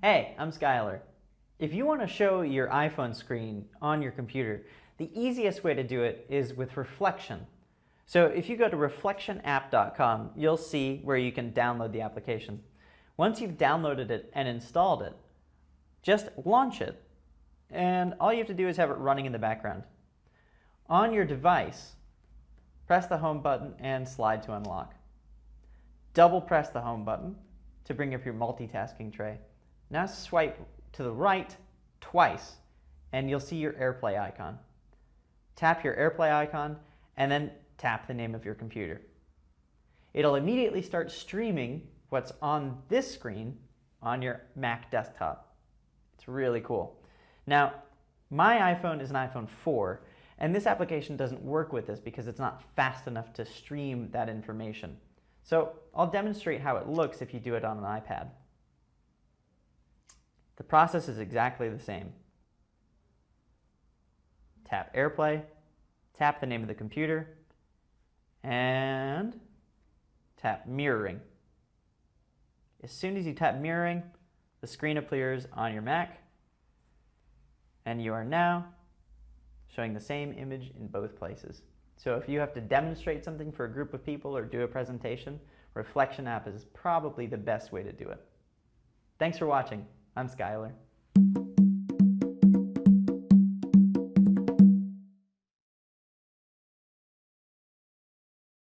Hey, I'm Skylar. If you want to show your iPhone screen on your computer, the easiest way to do it is with reflection. So if you go to reflectionapp.com, you'll see where you can download the application. Once you've downloaded it and installed it, just launch it. And all you have to do is have it running in the background. On your device, press the home button and slide to unlock. Double press the home button to bring up your multitasking tray. Now swipe to the right twice and you'll see your AirPlay icon. Tap your AirPlay icon and then tap the name of your computer. It'll immediately start streaming what's on this screen on your Mac desktop. It's really cool. Now, my iPhone is an iPhone 4, and this application doesn't work with this because it's not fast enough to stream that information. So I'll demonstrate how it looks if you do it on an iPad. The process is exactly the same. Tap AirPlay, tap the name of the computer, and tap mirroring. As soon as you tap mirroring, the screen appears on your Mac, and you are now showing the same image in both places. So if you have to demonstrate something for a group of people or do a presentation, Reflection app is probably the best way to do it. Thanks for watching. I'm Skylar.